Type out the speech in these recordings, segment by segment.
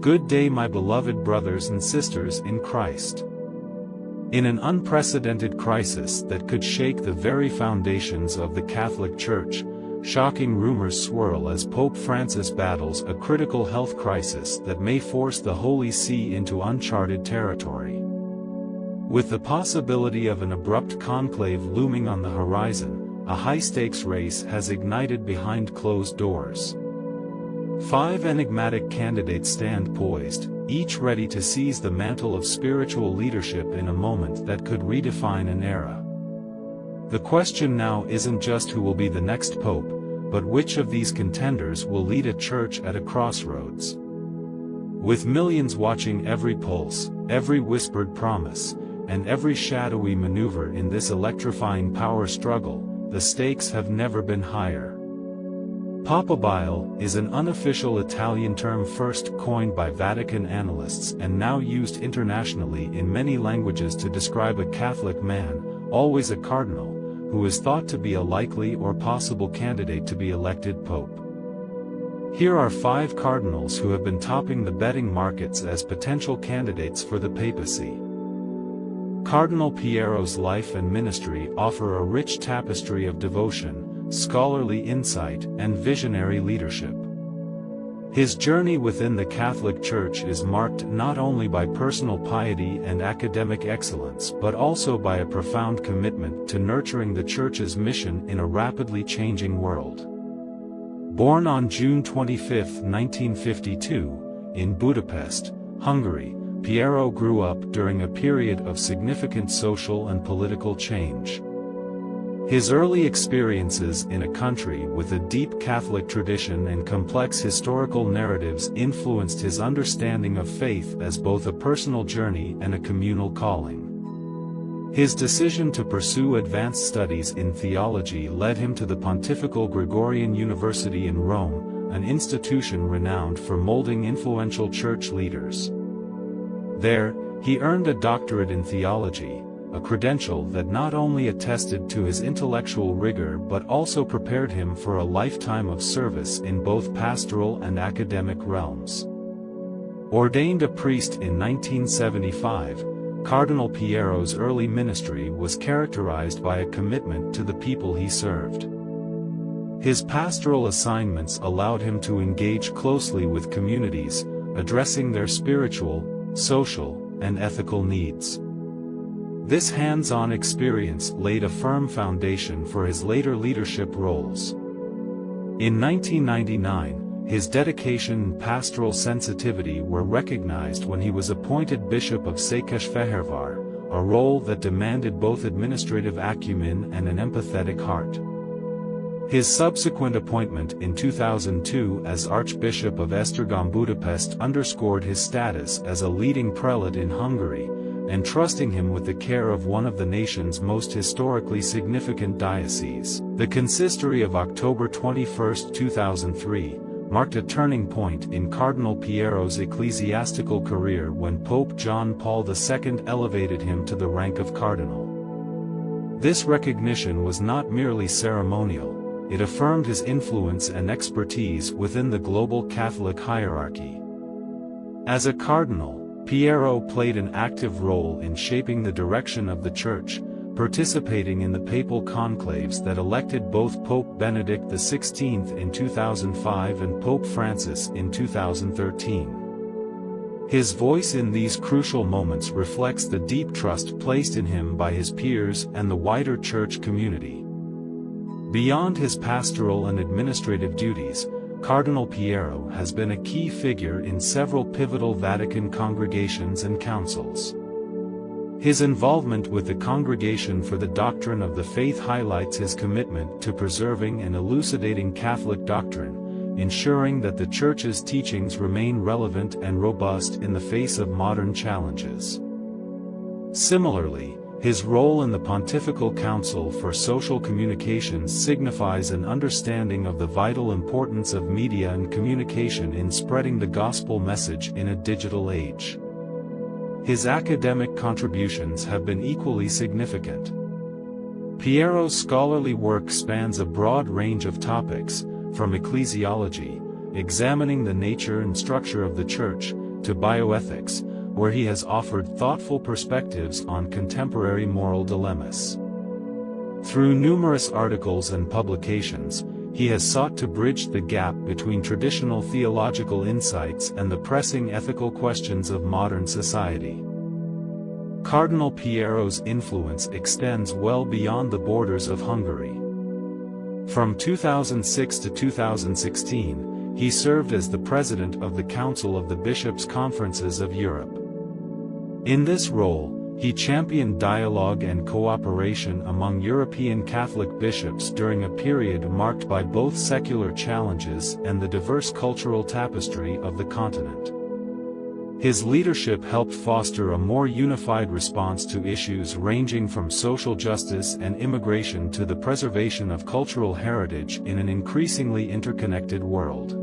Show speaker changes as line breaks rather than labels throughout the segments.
Good day, my beloved brothers and sisters in Christ. In an unprecedented crisis that could shake the very foundations of the Catholic Church, shocking rumors swirl as Pope Francis battles a critical health crisis that may force the Holy See into uncharted territory. With the possibility of an abrupt conclave looming on the horizon, a high-stakes race has ignited behind closed doors. 5 enigmatic candidates stand poised, each ready to seize the mantle of spiritual leadership in a moment that could redefine an era. The question now isn't just who will be the next pope, but which of these contenders will lead a church at a crossroads. With millions watching every pulse, every whispered promise, and every shadowy maneuver in this electrifying power struggle, the stakes have never been higher. Papal is an unofficial Italian term first coined by Vatican annalists and now used internationally in many languages to describe a Catholic man, always a cardinal, who is thought to be a likely or possible candidate to be elected pope. Here are 5 cardinals who have been topping the betting markets as potential candidates for the papacy. Cardinal Piero's life and ministry offer a rich tapestry of devotion, scholarly insight, and visionary leadership. His journey within the Catholic Church is marked not only by personal piety and academic excellence but also by a profound commitment to nurturing the Church's mission in a rapidly changing world. Born on June 25, 1952, in Budapest, Hungary, Piero grew up during a period of significant social and political change. His early experiences in a country with a deep Catholic tradition and complex historical narratives influenced his understanding of faith as both a personal journey and a communal calling. His decision to pursue advanced studies in theology led him to the Pontifical Gregorian University in Rome, an institution renowned for molding influential church leaders. There, he earned a doctorate in theology, a credential that not only attested to his intellectual rigor but also prepared him for a lifetime of service in both pastoral and academic realms. Ordained a priest in 1975, Cardinal Piero's early ministry was characterized by a commitment to the people he served. His pastoral assignments allowed him to engage closely with communities, addressing their spiritual, social, and ethical needs. This hands-on experience laid a firm foundation for his later leadership roles. In 1999, his dedication and pastoral sensitivity were recognized when he was appointed Bishop of Székesfehérvár, a role that demanded both administrative acumen and an empathetic heart. His subsequent appointment in 2002 as Archbishop of Esztergom Budapest underscored his status as a leading prelate in Hungary, entrusting him with the care of one of the nation's most historically significant dioceses. The consistory of October 21, 2003, marked a turning point in Cardinal Piero's ecclesiastical career when Pope John Paul II elevated him to the rank of cardinal. This recognition was not merely ceremonial, it affirmed his influence and expertise within the global Catholic hierarchy. As a cardinal, Piero played an active role in shaping the direction of the Church, participating in the papal conclaves that elected both Pope Benedict XVI in 2005 and Pope Francis in 2013. His voice in these crucial moments reflects the deep trust placed in him by his peers and the wider Church community. Beyond his pastoral and administrative duties, Cardinal Piero has been a key figure in several pivotal Vatican congregations and councils. His involvement with the Congregation for the Doctrine of the Faith highlights his commitment to preserving and elucidating Catholic doctrine, ensuring that the Church's teachings remain relevant and robust in the face of modern challenges. Similarly, his role in the Pontifical Council for Social Communications signifies an understanding of the vital importance of media and communication in spreading the gospel message in a digital age. His academic contributions have been equally significant. Piero's scholarly work spans a broad range of topics, from ecclesiology, examining the nature and structure of the Church, to bioethics, where he has offered thoughtful perspectives on contemporary moral dilemmas. Through numerous articles and publications, he has sought to bridge the gap between traditional theological insights and the pressing ethical questions of modern society. Cardinal Piero's influence extends well beyond the borders of Hungary. From 2006 to 2016, he served as the president of the Council of the Bishops' Conferences of Europe. In this role, he championed dialogue and cooperation among European Catholic bishops during a period marked by both secular challenges and the diverse cultural tapestry of the continent. His leadership helped foster a more unified response to issues ranging from social justice and immigration to the preservation of cultural heritage in an increasingly interconnected world.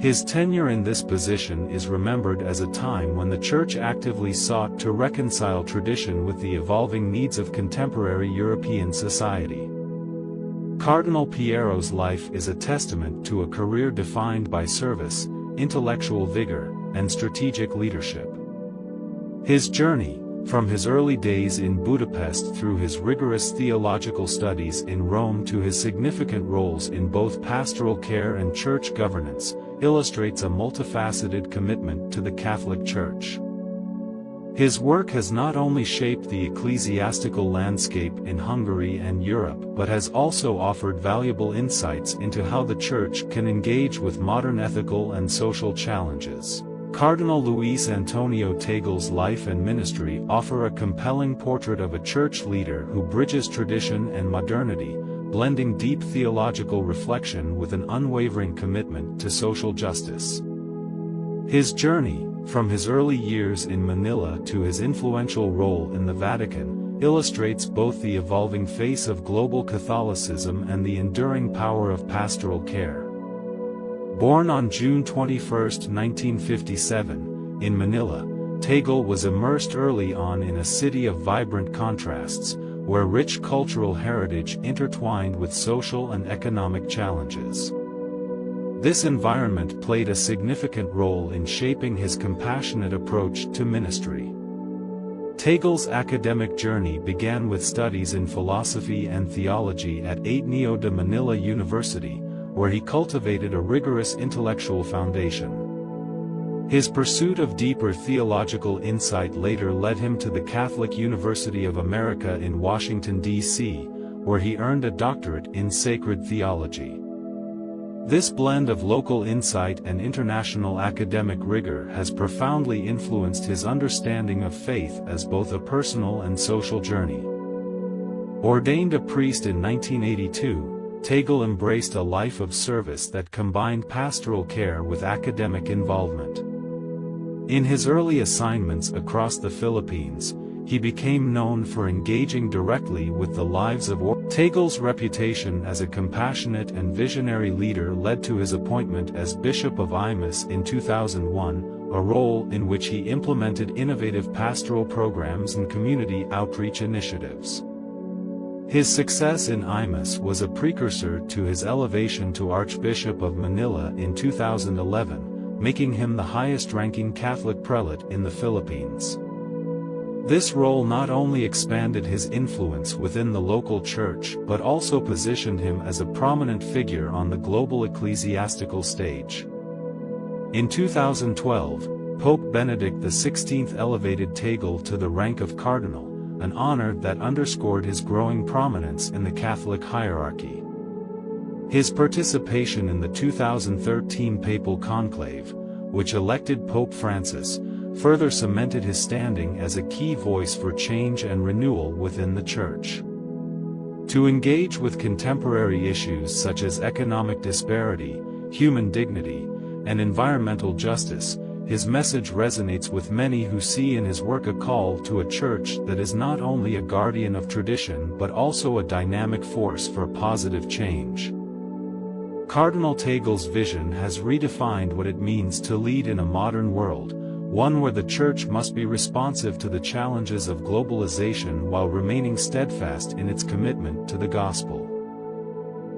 His tenure in this position is remembered as a time when the Church actively sought to reconcile tradition with the evolving needs of contemporary European society. Cardinal Piero's life is a testament to a career defined by service, intellectual vigor, and strategic leadership. His journey, from his early days in Budapest through his rigorous theological studies in Rome to his significant roles in both pastoral care and church governance, illustrates a multifaceted commitment to the Catholic Church. His work has not only shaped the ecclesiastical landscape in Hungary and Europe but has also offered valuable insights into how the Church can engage with modern ethical and social challenges. Cardinal Luis Antonio Tagel's life and ministry offer a compelling portrait of a church leader who bridges tradition and modernity, blending deep theological reflection with an unwavering commitment to social justice. His journey, from his early years in Manila to his influential role in the Vatican, illustrates both the evolving face of global Catholicism and the enduring power of pastoral care. Born on June 21, 1957, in Manila, Tagle was immersed early on in a city of vibrant contrasts, where rich cultural heritage intertwined with social and economic challenges. This environment played a significant role in shaping his compassionate approach to ministry. Tagle's academic journey began with studies in philosophy and theology at Ateneo de Manila University, where he cultivated a rigorous intellectual foundation. His pursuit of deeper theological insight later led him to the Catholic University of America in Washington, D.C., where he earned a doctorate in sacred theology. This blend of local insight and international academic rigor has profoundly influenced his understanding of faith as both a personal and social journey. Ordained a priest in 1982, Tagle embraced a life of service that combined pastoral care with academic involvement. In his early assignments across the Philippines, he became known for engaging directly with the lives of Tagle's reputation as a compassionate and visionary leader led to his appointment as Bishop of Imus in 2001, a role in which he implemented innovative pastoral programs and community outreach initiatives. His success in Imus was a precursor to his elevation to Archbishop of Manila in 2011, making him the highest-ranking Catholic prelate in the Philippines. This role not only expanded his influence within the local church but also positioned him as a prominent figure on the global ecclesiastical stage. In 2012, Pope Benedict XVI elevated Tagle to the rank of cardinal, an honor that underscored his growing prominence in the Catholic hierarchy. His participation in the 2013 Papal Conclave, which elected Pope Francis, further cemented his standing as a key voice for change and renewal within the Church. To engage with contemporary issues such as economic disparity, human dignity, and environmental justice, his message resonates with many who see in his work a call to a church that is not only a guardian of tradition but also a dynamic force for positive change. Cardinal Tagle's vision has redefined what it means to lead in a modern world, one where the Church must be responsive to the challenges of globalization while remaining steadfast in its commitment to the gospel.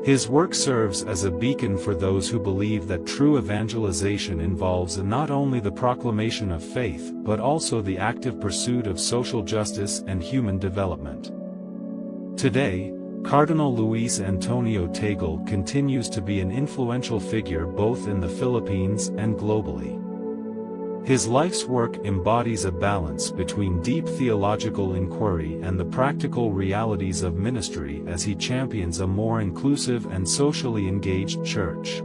His work serves as a beacon for those who believe that true evangelization involves not only the proclamation of faith but also the active pursuit of social justice and human development. Today, Cardinal Luis Antonio Tagle continues to be an influential figure both in the Philippines and globally. His life's work embodies a balance between deep theological inquiry and the practical realities of ministry as he champions a more inclusive and socially engaged church.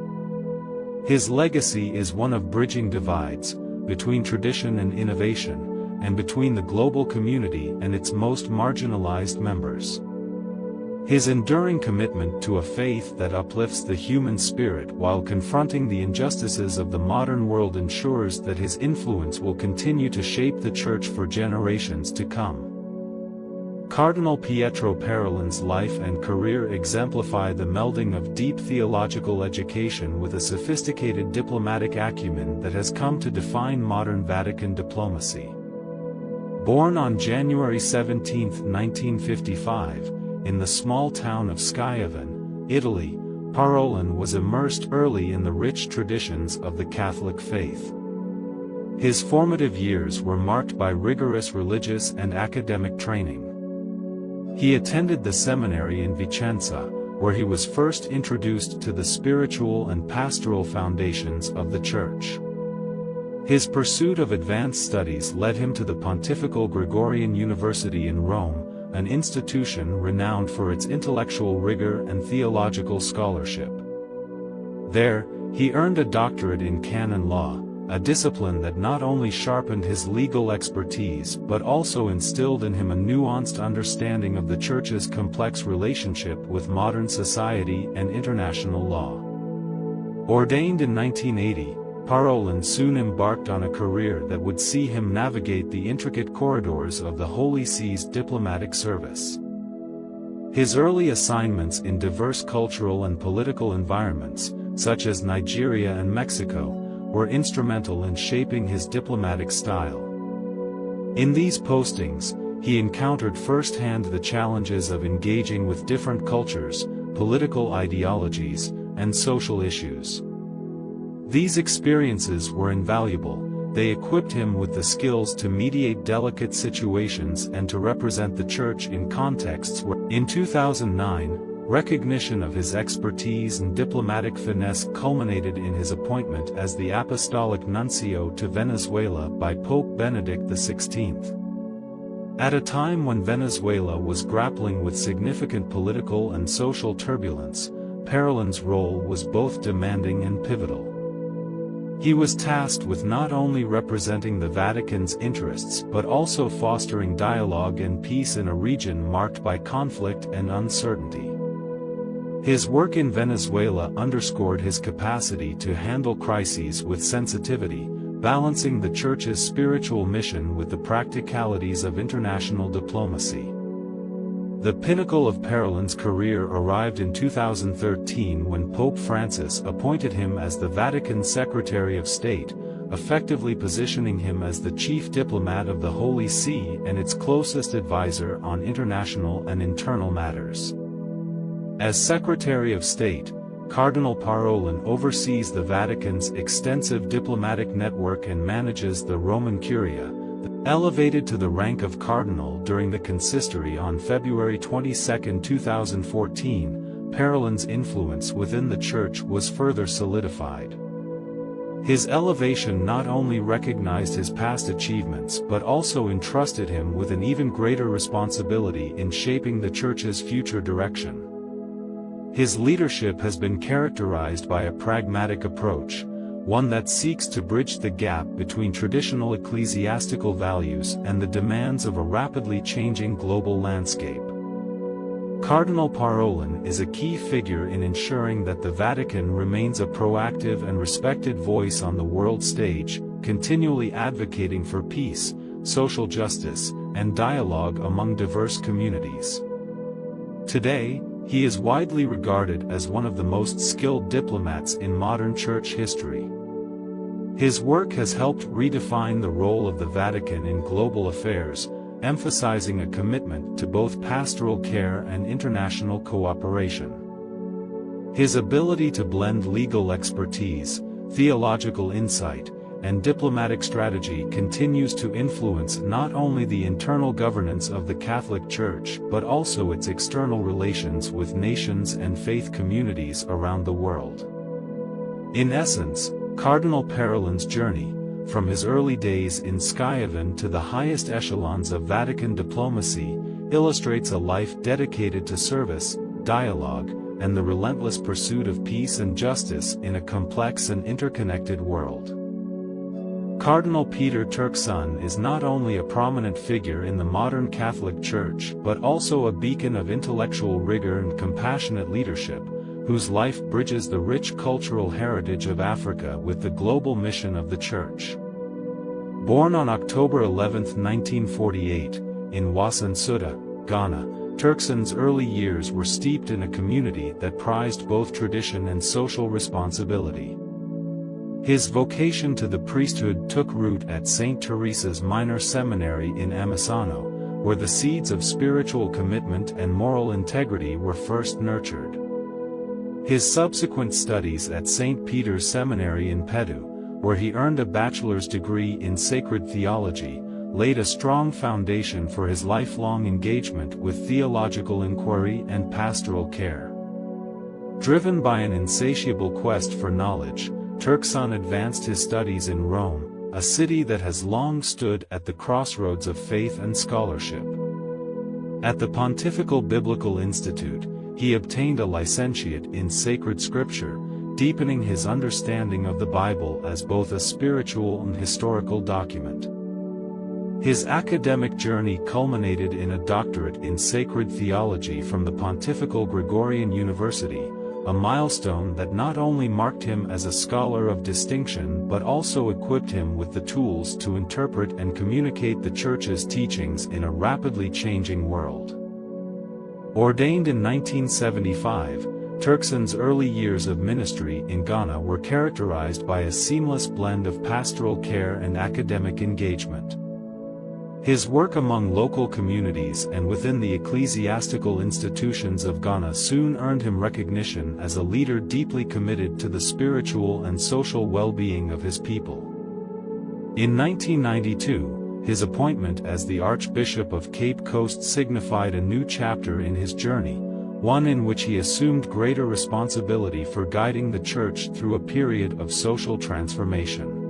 His legacy is one of bridging divides, between tradition and innovation, and between the global community and its most marginalized members. His enduring commitment to a faith that uplifts the human spirit while confronting the injustices of the modern world ensures that his influence will continue to shape the Church for generations to come. Cardinal Pietro Parolin's life and career exemplify the melding of deep theological education with a sophisticated diplomatic acumen that has come to define modern Vatican diplomacy. Born on January 17, 1955, in the small town of Schiavon, Italy, Parolin was immersed early in the rich traditions of the Catholic faith. His formative years were marked by rigorous religious and academic training. He attended the seminary in Vicenza, where he was first introduced to the spiritual and pastoral foundations of the Church. His pursuit of advanced studies led him to the Pontifical Gregorian University in Rome, an institution renowned for its intellectual rigor and theological scholarship. There, he earned a doctorate in canon law, a discipline that not only sharpened his legal expertise but also instilled in him a nuanced understanding of the Church's complex relationship with modern society and international law. Ordained in 1980, Parolin soon embarked on a career that would see him navigate the intricate corridors of the Holy See's diplomatic service. His early assignments in diverse cultural and political environments, such as Nigeria and Mexico, were instrumental in shaping his diplomatic style. In these postings, he encountered firsthand the challenges of engaging with different cultures, political ideologies, and social issues. These experiences were invaluable. They equipped him with the skills to mediate delicate situations and to represent the Church in contexts where, in 2009, recognition of his expertise and diplomatic finesse culminated in his appointment as the Apostolic Nuncio to Venezuela by Pope Benedict XVI. At a time when Venezuela was grappling with significant political and social turbulence, Parolin's role was both demanding and pivotal. He was tasked with not only representing the Vatican's interests but also fostering dialogue and peace in a region marked by conflict and uncertainty. His work in Venezuela underscored his capacity to handle crises with sensitivity, balancing the Church's spiritual mission with the practicalities of international diplomacy. The pinnacle of Parolin's career arrived in 2013 when Pope Francis appointed him as the Vatican Secretary of State, effectively positioning him as the chief diplomat of the Holy See and its closest advisor on international and internal matters. As Secretary of State, Cardinal Parolin oversees the Vatican's extensive diplomatic network and manages the Roman Curia. Elevated to the rank of cardinal during the consistory on February 22, 2014, Parolin's influence within the Church was further solidified. His elevation not only recognized his past achievements but also entrusted him with an even greater responsibility in shaping the Church's future direction. His leadership has been characterized by a pragmatic approach, one that seeks to bridge the gap between traditional ecclesiastical values and the demands of a rapidly changing global landscape. Cardinal Parolin is a key figure in ensuring that the Vatican remains a proactive and respected voice on the world stage, continually advocating for peace, social justice, and dialogue among diverse communities. Today, he is widely regarded as one of the most skilled diplomats in modern Church history. His work has helped redefine the role of the Vatican in global affairs, emphasizing a commitment to both pastoral care and international cooperation. His ability to blend legal expertise, theological insight, and diplomatic strategy continues to influence not only the internal governance of the Catholic Church but also its external relations with nations and faith communities around the world. In essence, Cardinal Parolin's journey, from his early days in Schiavon to the highest echelons of Vatican diplomacy, illustrates a life dedicated to service, dialogue, and the relentless pursuit of peace and justice in a complex and interconnected world. Cardinal Peter Turkson is not only a prominent figure in the modern Catholic Church but also a beacon of intellectual rigor and compassionate leadership, whose life bridges the rich cultural heritage of Africa with the global mission of the Church. Born on October 11, 1948, in Wasansuda, Ghana, Turkson's early years were steeped in a community that prized both tradition and social responsibility. His vocation to the priesthood took root at St. Teresa's Minor Seminary in Amisano, where the seeds of spiritual commitment and moral integrity were first nurtured. His subsequent studies at St. Peter's Seminary in Pedu, where he earned a bachelor's degree in sacred theology, laid a strong foundation for his lifelong engagement with theological inquiry and pastoral care. Driven by an insatiable quest for knowledge, Turkson advanced his studies in Rome, a city that has long stood at the crossroads of faith and scholarship. At the Pontifical Biblical Institute, he obtained a licentiate in sacred scripture, deepening his understanding of the Bible as both a spiritual and historical document. His academic journey culminated in a doctorate in sacred theology from the Pontifical Gregorian University, a milestone that not only marked him as a scholar of distinction but also equipped him with the tools to interpret and communicate the Church's teachings in a rapidly changing world. Ordained in 1975, Turkson's early years of ministry in Ghana were characterized by a seamless blend of pastoral care and academic engagement. His work among local communities and within the ecclesiastical institutions of Ghana soon earned him recognition as a leader deeply committed to the spiritual and social well-being of his people. In 1992, his appointment as the Archbishop of Cape Coast signified a new chapter in his journey, one in which he assumed greater responsibility for guiding the Church through a period of social transformation.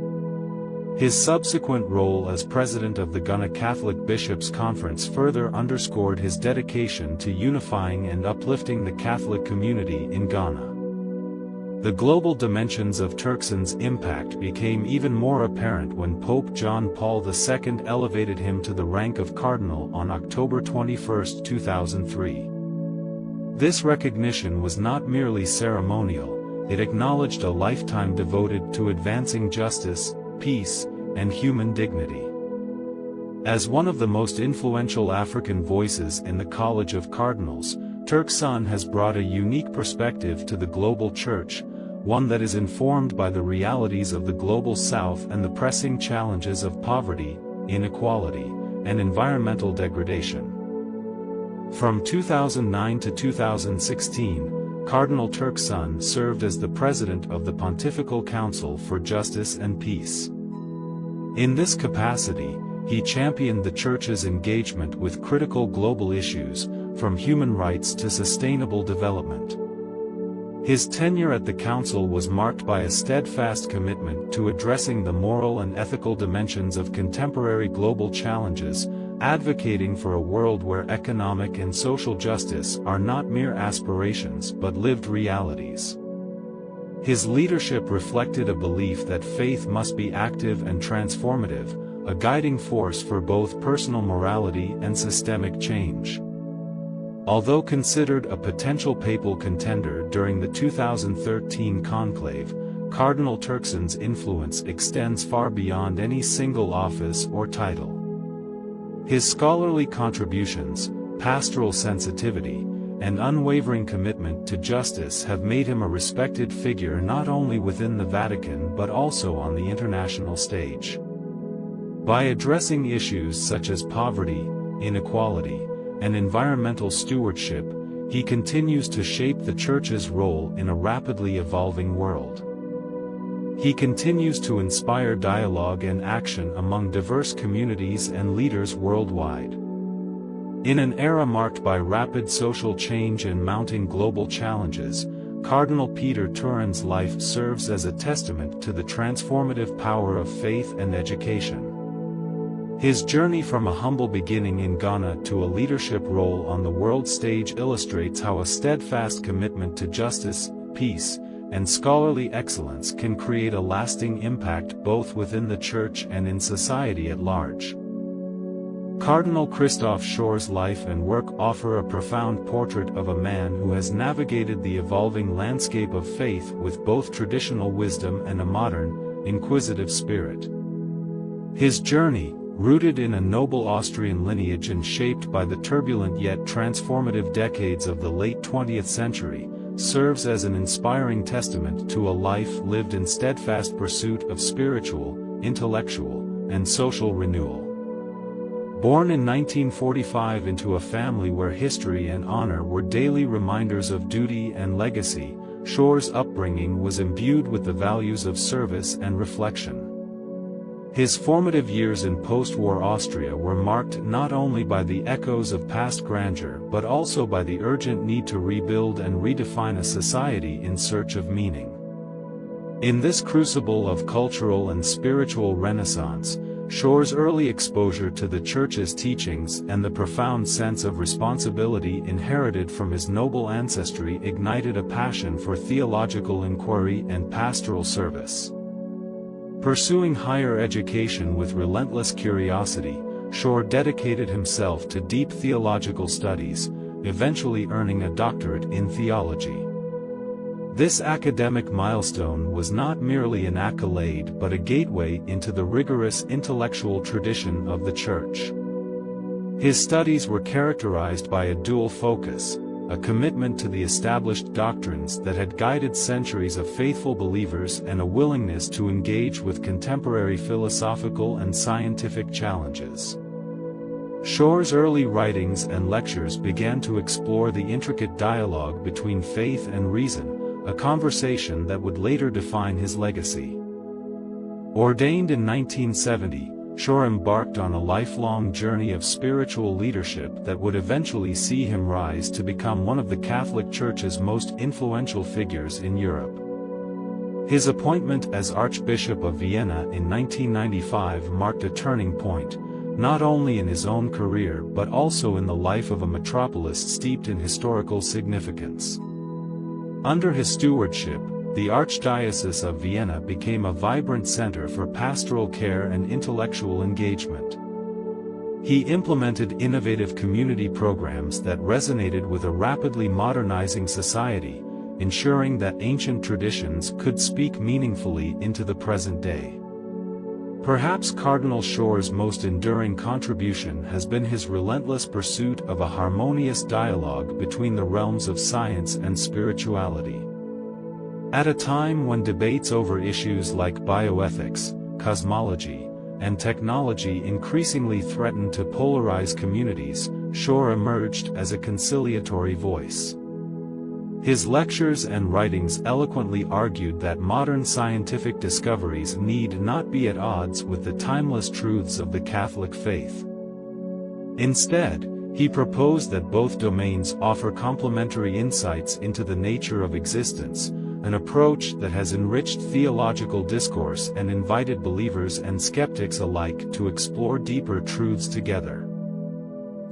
His subsequent role as president of the Ghana Catholic Bishops' Conference further underscored his dedication to unifying and uplifting the Catholic community in Ghana. The global dimensions of Turkson's impact became even more apparent when Pope John Paul II elevated him to the rank of cardinal on October 21, 2003. This recognition was not merely ceremonial, it acknowledged a lifetime devoted to advancing justice, peace, and human dignity. As one of the most influential African voices in the College of Cardinals, Turkson has brought a unique perspective to the global Church, one that is informed by the realities of the global South and the pressing challenges of poverty, inequality, and environmental degradation. From 2009 to 2016, Cardinal Turkson served as the president of the Pontifical Council for Justice and Peace. In this capacity, he championed the Church's engagement with critical global issues, from human rights to sustainable development. His tenure at the Council was marked by a steadfast commitment to addressing the moral and ethical dimensions of contemporary global challenges, advocating for a world where economic and social justice are not mere aspirations but lived realities. His leadership reflected a belief that faith must be active and transformative, a guiding force for both personal morality and systemic change. Although considered a potential papal contender during the 2013 conclave, Cardinal Turkson's influence extends far beyond any single office or title. His scholarly contributions, pastoral sensitivity, and unwavering commitment to justice have made him a respected figure not only within the Vatican but also on the international stage. By addressing issues such as poverty, inequality, and environmental stewardship, he continues to shape the Church's role in a rapidly evolving world. He continues to inspire dialogue and action among diverse communities and leaders worldwide. In an era marked by rapid social change and mounting global challenges, Cardinal Peter Turin's life serves as a testament to the transformative power of faith and education. His journey from a humble beginning in Ghana to a leadership role on the world stage illustrates how a steadfast commitment to justice, peace, and scholarly excellence can create a lasting impact both within the Church and in society at large. Cardinal Christophe Schoor's life and work offer a profound portrait of a man who has navigated the evolving landscape of faith with both traditional wisdom and a modern, inquisitive spirit. His journey, rooted in a noble Austrian lineage and shaped by the turbulent yet transformative decades of the late 20th century, serves as an inspiring testament to a life lived in steadfast pursuit of spiritual, intellectual, and social renewal. Born in 1945 into a family where history and honor were daily reminders of duty and legacy, Schoor's upbringing was imbued with the values of service and reflection. His formative years in post-war Austria were marked not only by the echoes of past grandeur but also by the urgent need to rebuild and redefine a society in search of meaning. In this crucible of cultural and spiritual renaissance, Schoor's early exposure to the Church's teachings and the profound sense of responsibility inherited from his noble ancestry ignited a passion for theological inquiry and pastoral service. Pursuing higher education with relentless curiosity, Schoor dedicated himself to deep theological studies, eventually earning a doctorate in theology. This academic milestone was not merely an accolade but a gateway into the rigorous intellectual tradition of the Church. His studies were characterized by a dual focus, a commitment to the established doctrines that had guided centuries of faithful believers and a willingness to engage with contemporary philosophical and scientific challenges. Schoor's early writings and lectures began to explore the intricate dialogue between faith and reason, a conversation that would later define his legacy. Ordained in 1970, Schoor embarked on a lifelong journey of spiritual leadership that would eventually see him rise to become one of the Catholic Church's most influential figures in Europe. His appointment as Archbishop of Vienna in 1995 marked a turning point, not only in his own career but also in the life of a metropolis steeped in historical significance. Under his stewardship, the Archdiocese of Vienna became a vibrant center for pastoral care and intellectual engagement. He implemented innovative community programs that resonated with a rapidly modernizing society, ensuring that ancient traditions could speak meaningfully into the present day. Perhaps Cardinal Schoor's most enduring contribution has been his relentless pursuit of a harmonious dialogue between the realms of science and spirituality. At a time when debates over issues like bioethics, cosmology, and technology increasingly threatened to polarize communities, Schoor emerged as a conciliatory voice. His lectures and writings eloquently argued that modern scientific discoveries need not be at odds with the timeless truths of the Catholic faith. Instead, he proposed that both domains offer complementary insights into the nature of existence, an approach that has enriched theological discourse and invited believers and skeptics alike to explore deeper truths together.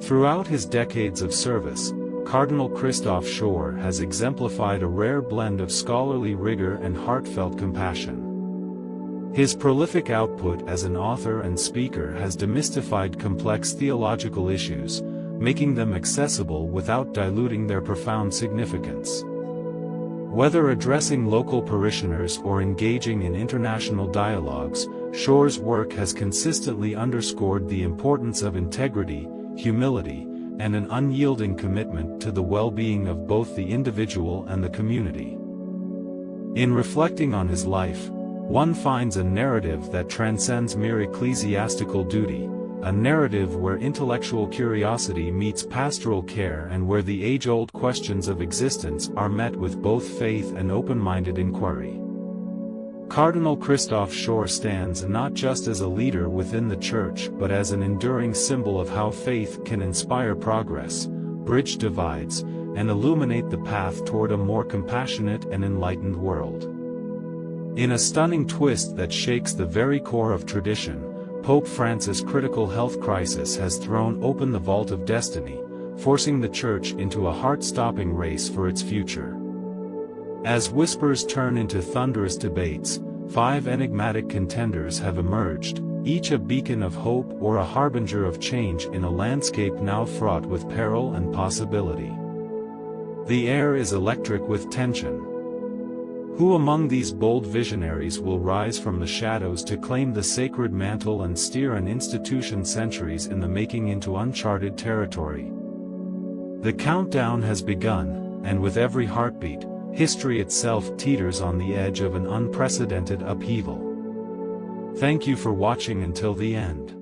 Throughout his decades of service, Cardinal Christophe Schoor has exemplified a rare blend of scholarly rigor and heartfelt compassion. His prolific output as an author and speaker has demystified complex theological issues, making them accessible without diluting their profound significance. Whether addressing local parishioners or engaging in international dialogues, Schoor's work has consistently underscored the importance of integrity, humility, and an unyielding commitment to the well-being of both the individual and the community. In reflecting on his life, one finds a narrative that transcends mere ecclesiastical duty, a narrative where intellectual curiosity meets pastoral care and where the age-old questions of existence are met with both faith and open-minded inquiry. Cardinal Christoph Schorr stands not just as a leader within the Church but as an enduring symbol of how faith can inspire progress, bridge divides, and illuminate the path toward a more compassionate and enlightened world. In a stunning twist that shakes the very core of tradition, Pope Francis' critical health crisis has thrown open the vault of destiny, forcing the Church into a heart-stopping race for its future. As whispers turn into thunderous debates, 5 enigmatic contenders have emerged, each a beacon of hope or a harbinger of change in a landscape now fraught with peril and possibility. The air is electric with tension. Who among these bold visionaries will rise from the shadows to claim the sacred mantle and steer an institution centuries in the making into uncharted territory? The countdown has begun, and with every heartbeat, history itself teeters on the edge of an unprecedented upheaval. Thank you for watching until the end.